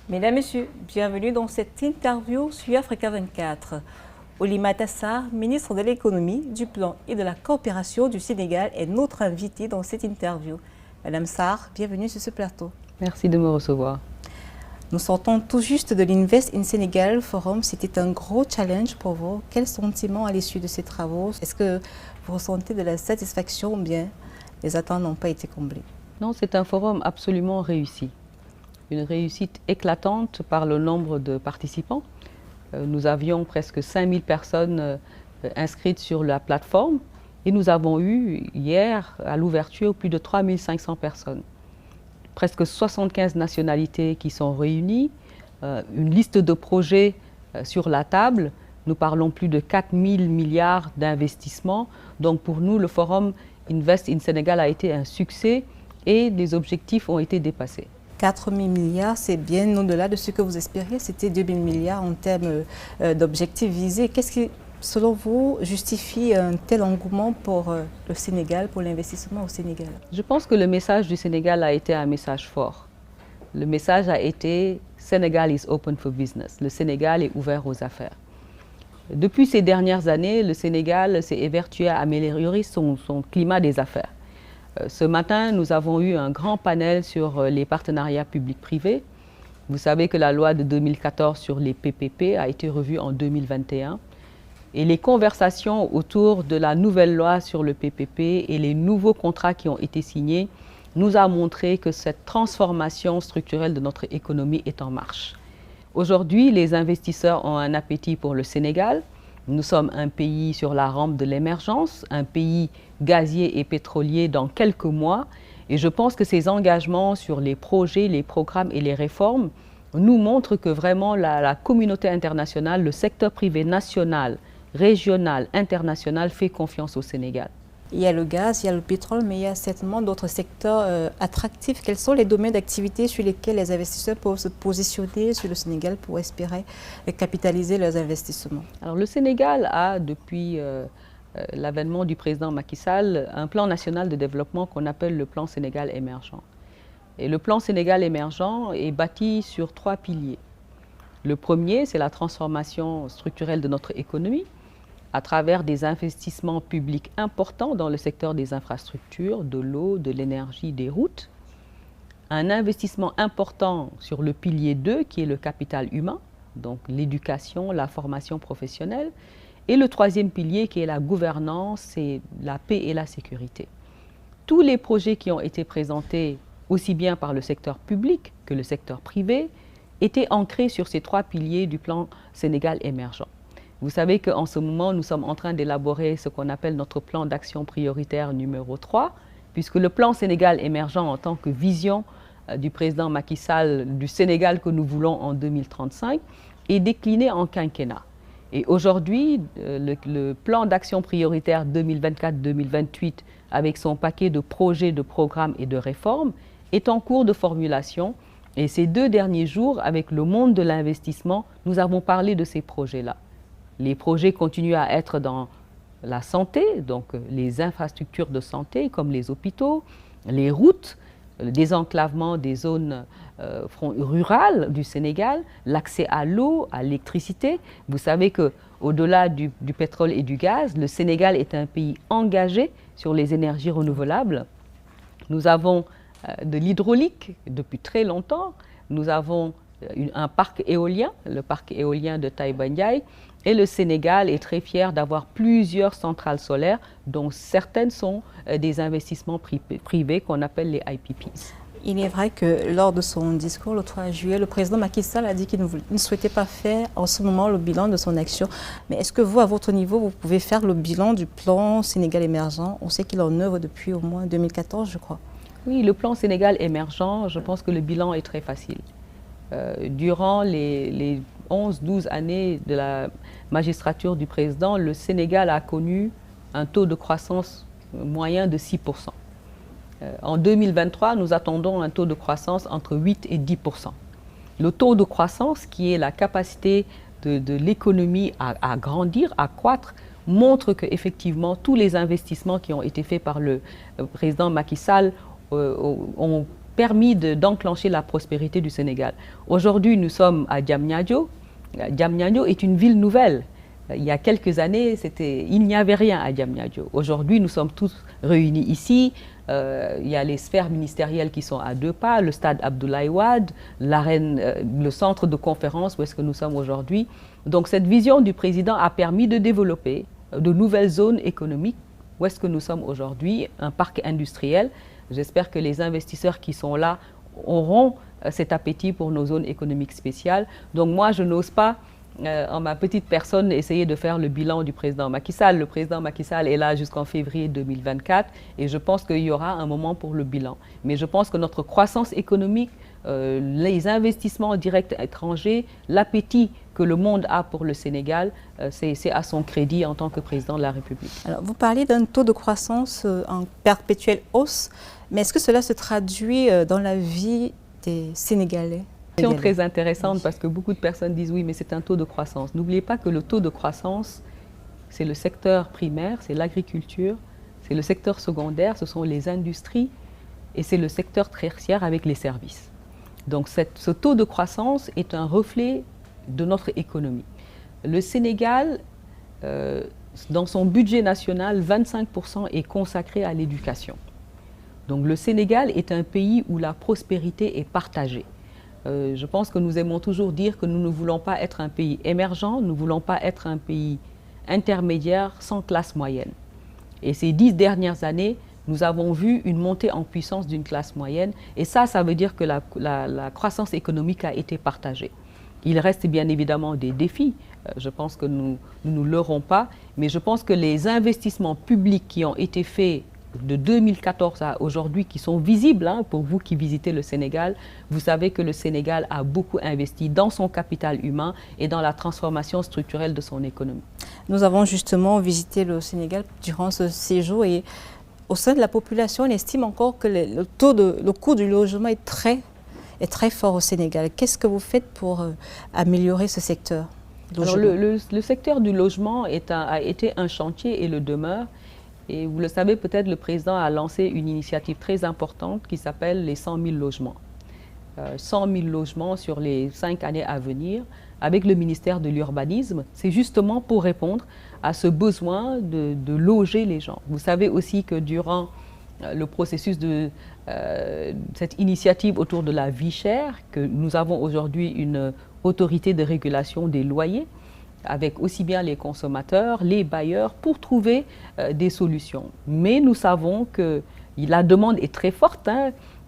Mesdames, Messieurs, bienvenue dans cette interview sur Africa 24. Oulimata Sarr, ministre de l'économie, du plan et de la coopération du Sénégal, est notre invitée dans cette interview. Madame Sarr, bienvenue sur ce plateau. Merci de me recevoir. Nous sortons tout juste de l'Invest in Sénégal Forum. C'était un gros challenge pour vous. Quel sentiment à l'issue de ces travaux? Est-ce que vous ressentez de la satisfaction ou bien les attentes n'ont pas été comblées? Non, c'est un forum absolument réussi. Une réussite éclatante par le nombre de participants. Nous avions presque 5000 personnes inscrites sur la plateforme et nous avons eu hier à l'ouverture plus de 3500 personnes. Presque 75 nationalités qui sont réunies, une liste de projets sur la table. Nous parlons plus de 4000 milliards d'investissements. Donc pour nous, le forum Invest in Sénégal a été un succès et les objectifs ont été dépassés. 4 000 milliards, c'est bien au-delà de ce que vous espériez. C'était 2 000 milliards en termes d'objectifs visés. Qu'est-ce qui, selon vous, justifie un tel engouement pour le Sénégal, pour l'investissement au Sénégal? Je pense que le message du Sénégal a été un message fort. Le message a été « Sénégal is open for business ». Le Sénégal est ouvert aux affaires. Depuis ces dernières années, le Sénégal s'est évertué à améliorer son climat des affaires. Ce matin, nous avons eu un grand panel sur les partenariats publics-privés. Vous savez que la loi de 2014 sur les PPP a été revue en 2021. Et les conversations autour de la nouvelle loi sur le PPP et les nouveaux contrats qui ont été signés nous a montré que cette transformation structurelle de notre économie est en marche. Aujourd'hui, les investisseurs ont un appétit pour le Sénégal. Nous sommes un pays sur la rampe de l'émergence, un pays gazier et pétrolier dans quelques mois. Et je pense que ces engagements sur les projets, les programmes et les réformes nous montrent que vraiment la communauté internationale, le secteur privé national, régional, international fait confiance au Sénégal. Il y a le gaz, il y a le pétrole, mais il y a certainement d'autres secteurs attractifs. Quels sont les domaines d'activité sur lesquels les investisseurs peuvent se positionner sur le Sénégal pour espérer capitaliser leurs investissements? Alors, le Sénégal a, depuis l'avènement du président Macky Sall, un plan national de développement qu'on appelle le plan Sénégal émergent. Et le plan Sénégal émergent est bâti sur 3 piliers. Le premier, c'est la transformation structurelle de notre économie, à travers des investissements publics importants dans le secteur des infrastructures, de l'eau, de l'énergie, des routes. Un investissement important sur le pilier 2, qui est le capital humain, donc l'éducation, la formation professionnelle. Et le troisième pilier, qui est la gouvernance, c'est la paix et la sécurité. Tous les projets qui ont été présentés, aussi bien par le secteur public que le secteur privé, étaient ancrés sur ces 3 piliers du plan Sénégal émergent. Vous savez qu'en ce moment, nous sommes en train d'élaborer ce qu'on appelle notre plan d'action prioritaire numéro 3, puisque le plan Sénégal émergent en tant que vision du président Macky Sall du Sénégal que nous voulons en 2035 est décliné en quinquennat. Et aujourd'hui, le plan d'action prioritaire 2024-2028, avec son paquet de projets, de programmes et de réformes, est en cours de formulation. Et ces 2 derniers jours, avec le monde de l'investissement, nous avons parlé de ces projets-là. Les projets continuent à être dans la santé, donc les infrastructures de santé comme les hôpitaux, les routes, le désenclavement des zones rurales du Sénégal, l'accès à l'eau, à l'électricité. Vous savez qu'au-delà du pétrole et du gaz, le Sénégal est un pays engagé sur les énergies renouvelables. Nous avons de l'hydraulique depuis très longtemps. Nous avons un parc éolien, le parc éolien de Taïba Ndiaye. Et le Sénégal est très fier d'avoir plusieurs centrales solaires, dont certaines sont des investissements privés qu'on appelle les IPPs. Il est vrai que lors de son discours le 3 juillet, le président Macky Sall a dit qu'il ne souhaitait pas faire en ce moment le bilan de son action. Mais est-ce que vous, à votre niveau, vous pouvez faire le bilan du plan Sénégal émergent? On sait qu'il est en œuvre depuis au moins 2014, je crois. Oui, le plan Sénégal émergent, je pense que le bilan est très facile. Durant les 11-12 années de la magistrature du président, le Sénégal a connu un taux de croissance moyen de 6%. En 2023, nous attendons un taux de croissance entre 8 et 10%. Le taux de croissance, qui est la capacité de l'économie à grandir, à croître, montre qu'effectivement, tous les investissements qui ont été faits par le président Macky Sall ont permis d'enclencher la prospérité du Sénégal. Aujourd'hui, nous sommes à Diamniadio. Diamniadio est une ville nouvelle. Il y a quelques années, il n'y avait rien à Diamniadio. Aujourd'hui, nous sommes tous réunis ici. Il y a les sphères ministérielles qui sont à 2 pas, le stade Abdoulaye Wade, l'arène, le centre de conférence où est-ce que nous sommes aujourd'hui. Donc cette vision du président a permis de développer de nouvelles zones économiques. Où est-ce que nous sommes aujourd'hui? Un parc industriel. J'espère que les investisseurs qui sont là auront cet appétit pour nos zones économiques spéciales. Donc moi, je n'ose pas, en ma petite personne, essayer de faire le bilan du président Macky Sall. Le président Macky Sall est là jusqu'en février 2024 et je pense qu'il y aura un moment pour le bilan. Mais je pense que notre croissance économique, les investissements directs étrangers, l'appétit que le monde a pour le Sénégal, c'est à son crédit en tant que président de la République. Alors, vous parlez d'un taux de croissance en perpétuelle hausse, mais est-ce que cela se traduit dans la vie des Sénégalais? C'est une question très intéressante parce que beaucoup de personnes disent oui, mais c'est un taux de croissance. N'oubliez pas que le taux de croissance, c'est le secteur primaire, c'est l'agriculture, c'est le secteur secondaire, ce sont les industries et c'est le secteur tertiaire avec les services. Donc ce taux de croissance est un reflet de notre économie. Le Sénégal, dans son budget national, 25% est consacré à l'éducation. Donc le Sénégal est un pays où la prospérité est partagée. Je pense que nous aimons toujours dire que nous ne voulons pas être un pays émergent, nous ne voulons pas être un pays intermédiaire sans classe moyenne. Et ces 10 dernières années, nous avons vu une montée en puissance d'une classe moyenne et ça veut dire que la croissance économique a été partagée. Il reste bien évidemment des défis, je pense que nous ne leurrons pas, mais je pense que les investissements publics qui ont été faits de 2014 à aujourd'hui, qui sont visibles pour vous qui visitez le Sénégal, vous savez que le Sénégal a beaucoup investi dans son capital humain et dans la transformation structurelle de son économie. Nous avons justement visité le Sénégal durant ce séjour et au sein de la population, on estime encore que le coût du logement est très fort au Sénégal. Qu'est-ce que vous faites pour améliorer ce secteur? Alors, le secteur du logement a été un chantier et le demeure. Et vous le savez peut-être, le président a lancé une initiative très importante qui s'appelle les 100 000 logements. 100 000 logements sur les 5 années à venir avec le ministère de l'Urbanisme. C'est justement pour répondre à ce besoin de loger les gens. Vous savez aussi que durant le processus de cette initiative autour de la vie chère, que nous avons aujourd'hui une autorité de régulation des loyers, avec aussi bien les consommateurs, les bailleurs, pour trouver des solutions. Mais nous savons que la demande est très forte.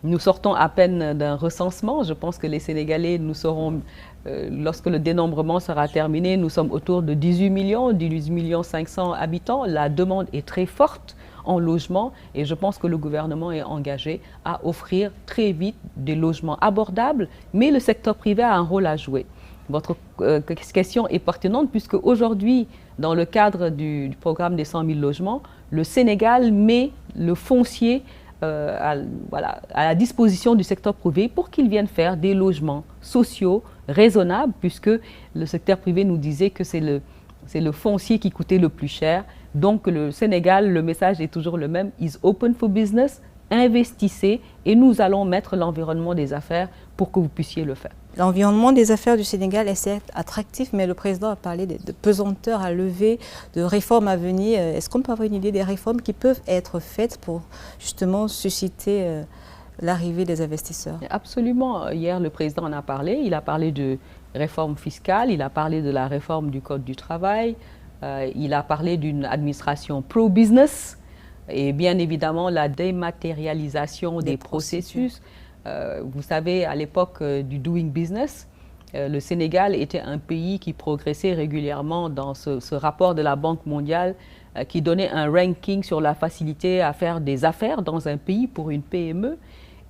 Nous sortons à peine d'un recensement. Je pense que les Sénégalais, nous serons, lorsque le dénombrement sera terminé, nous sommes autour de 18 millions 500 habitants. La demande est très forte en logement et je pense que le gouvernement est engagé à offrir très vite des logements abordables, mais le secteur privé a un rôle à jouer. Votre question est pertinente puisque aujourd'hui, dans le cadre du programme des 100 000 logements, le Sénégal met le foncier à la disposition du secteur privé pour qu'il vienne faire des logements sociaux raisonnables puisque le secteur privé nous disait que c'est le foncier qui coûtait le plus cher. Donc le Sénégal, le message est toujours le même, is open for business, investissez et nous allons mettre l'environnement des affaires pour que vous puissiez le faire. L'environnement des affaires du Sénégal est certes attractif, mais le président a parlé de pesanteur à lever, de réformes à venir. Est-ce qu'on peut avoir une idée des réformes qui peuvent être faites pour justement susciter l'arrivée des investisseurs? Absolument. Hier, le président en a parlé. Il a parlé de réforme fiscale, il a parlé de la réforme du Code du travail, il a parlé d'une administration pro-business et bien évidemment la dématérialisation des processus. Vous savez, à l'époque du doing business, le Sénégal était un pays qui progressait régulièrement dans ce rapport de la Banque mondiale qui donnait un ranking sur la facilité à faire des affaires dans un pays pour une PME.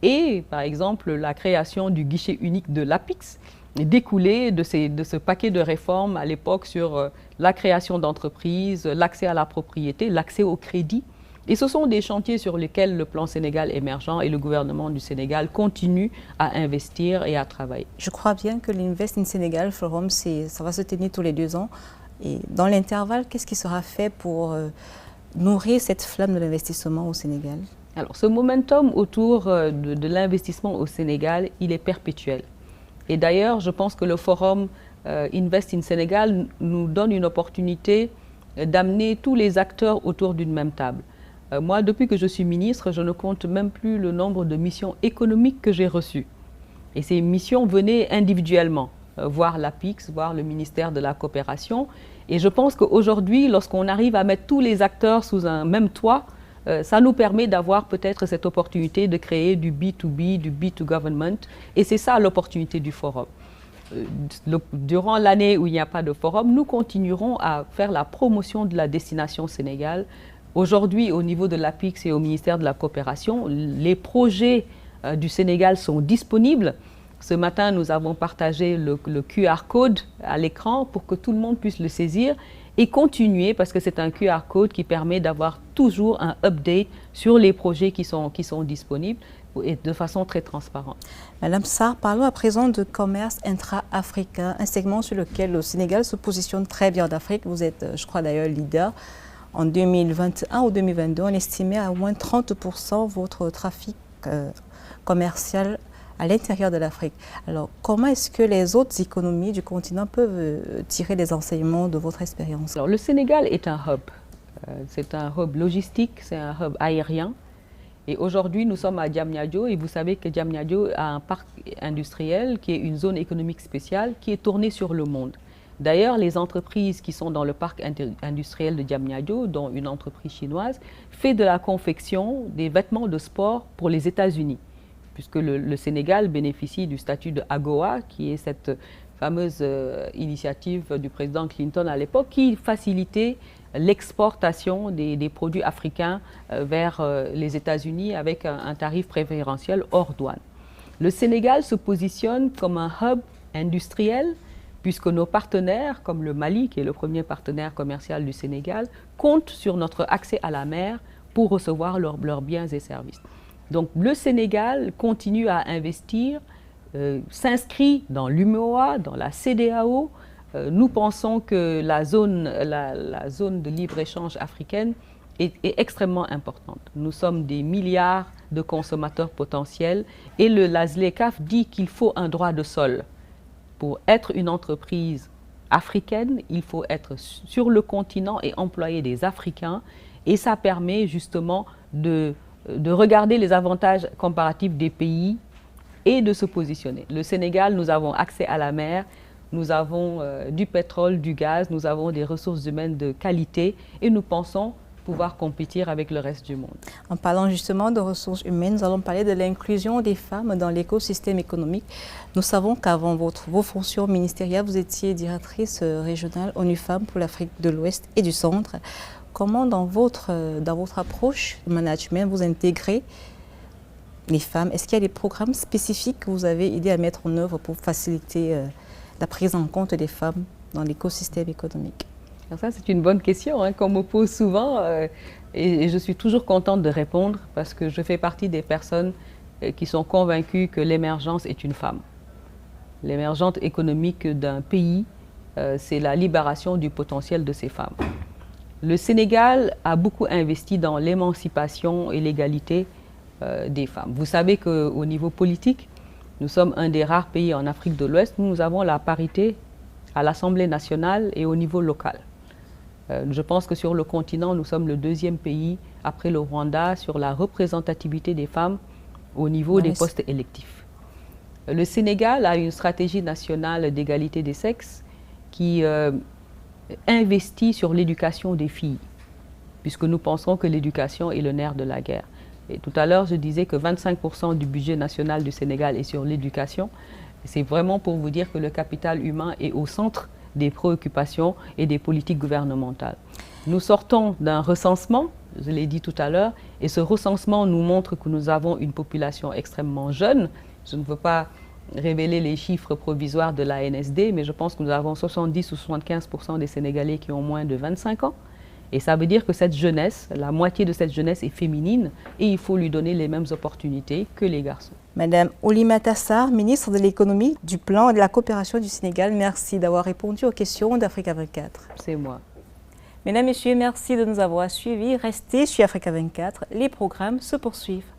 Et par exemple, la création du guichet unique de l'APIX découlait de ce paquet de réformes à l'époque sur la création d'entreprises, l'accès à la propriété, l'accès au crédit. Et ce sont des chantiers sur lesquels le plan Sénégal émergent et le gouvernement du Sénégal continue à investir et à travailler. Je crois bien que l'Invest in Sénégal Forum, ça va se tenir tous les 2 ans. Et dans l'intervalle, qu'est-ce qui sera fait pour nourrir cette flamme de l'investissement au Sénégal? Alors, ce momentum autour de l'investissement au Sénégal, il est perpétuel. Et d'ailleurs, je pense que le forum Invest in Sénégal nous donne une opportunité d'amener tous les acteurs autour d'une même table. Moi, depuis que je suis ministre, je ne compte même plus le nombre de missions économiques que j'ai reçues. Et ces missions venaient individuellement, voir l'APIX, voir le ministère de la Coopération. Et je pense qu'aujourd'hui, lorsqu'on arrive à mettre tous les acteurs sous un même toit, ça nous permet d'avoir peut-être cette opportunité de créer du B2B, du B2Government. Et c'est ça l'opportunité du forum. Durant l'année où il n'y a pas de forum, nous continuerons à faire la promotion de la destination Sénégal. Aujourd'hui, au niveau de l'APIX et au ministère de la Coopération, les projets du Sénégal sont disponibles. Ce matin, nous avons partagé le QR code à l'écran pour que tout le monde puisse le saisir et continuer, parce que c'est un QR code qui permet d'avoir toujours un update sur les projets qui sont disponibles et de façon très transparente. Madame Sarr, parlons à présent de commerce intra-africain, un segment sur lequel le Sénégal se positionne très bien en Afrique. Vous êtes, je crois d'ailleurs, leader. En 2021 ou 2022, on estimait à au moins 30% votre trafic commercial à l'intérieur de l'Afrique. Alors, comment est-ce que les autres économies du continent peuvent tirer des enseignements de votre expérience? Alors, le Sénégal est un hub. C'est un hub logistique, c'est un hub aérien. Et aujourd'hui, nous sommes à Diamniadio et vous savez que Diamniadio a un parc industriel qui est une zone économique spéciale qui est tournée sur le monde. D'ailleurs, les entreprises qui sont dans le parc industriel de Diamniadio, dont une entreprise chinoise, fait de la confection des vêtements de sport pour les États-Unis, puisque le Sénégal bénéficie du statut de AGOA, qui est cette fameuse initiative du président Clinton à l'époque, qui facilitait l'exportation des produits africains vers les États-Unis avec un tarif préférentiel hors douane. Le Sénégal se positionne comme un hub industriel, puisque nos partenaires, comme le Mali, qui est le premier partenaire commercial du Sénégal, comptent sur notre accès à la mer pour recevoir leurs biens et services. Donc le Sénégal continue à investir, s'inscrit dans l'UMOA, dans la CEDEAO. Nous pensons que la zone de libre-échange africaine est extrêmement importante. Nous sommes des milliards de consommateurs potentiels et la ZLECAf dit qu'il faut un droit de sol. Pour être une entreprise africaine, il faut être sur le continent et employer des Africains. Et ça permet justement de regarder les avantages comparatifs des pays et de se positionner. Le Sénégal, nous avons accès à la mer, nous avons du pétrole, du gaz, nous avons des ressources humaines de qualité et nous pensons pouvoir compétir avec le reste du monde. En parlant justement de ressources humaines, nous allons parler de l'inclusion des femmes dans l'écosystème économique. Nous savons qu'avant vos fonctions ministérielles, vous étiez directrice régionale ONU Femmes pour l'Afrique de l'Ouest et du Centre. Comment dans votre approche de management vous intégrez les femmes? Est-ce qu'il y a des programmes spécifiques que vous avez aidé à mettre en œuvre pour faciliter la prise en compte des femmes dans l'écosystème économique? Alors ça, c'est une bonne question qu'on me pose souvent et je suis toujours contente de répondre parce que je fais partie des personnes qui sont convaincues que l'émergence est une femme. L'émergence économique d'un pays, c'est la libération du potentiel de ces femmes. Le Sénégal a beaucoup investi dans l'émancipation et l'égalité des femmes. Vous savez qu'au niveau politique, nous sommes un des rares pays en Afrique de l'Ouest où nous avons la parité à l'Assemblée nationale et au niveau local. Je pense que sur le continent, nous sommes le deuxième pays, après le Rwanda, sur la représentativité des femmes au niveau des postes électifs. Le Sénégal a une stratégie nationale d'égalité des sexes qui investit sur l'éducation des filles, puisque nous pensons que l'éducation est le nerf de la guerre. Et tout à l'heure, je disais que 25% du budget national du Sénégal est sur l'éducation. C'est vraiment pour vous dire que le capital humain est au centre des préoccupations et des politiques gouvernementales. Nous sortons d'un recensement, je l'ai dit tout à l'heure, et ce recensement nous montre que nous avons une population extrêmement jeune. Je ne veux pas révéler les chiffres provisoires de l'ANSD, mais je pense que nous avons 70 ou 75% des Sénégalais qui ont moins de 25 ans. Et ça veut dire que cette jeunesse, la moitié de cette jeunesse est féminine et il faut lui donner les mêmes opportunités que les garçons. Madame Oulimata Sarr, ministre de l'économie, du plan et de la coopération du Sénégal, merci d'avoir répondu aux questions d'Afrique 24. C'est moi. Mesdames, Messieurs, merci de nous avoir suivis. Restez sur Africa 24. Les programmes se poursuivent.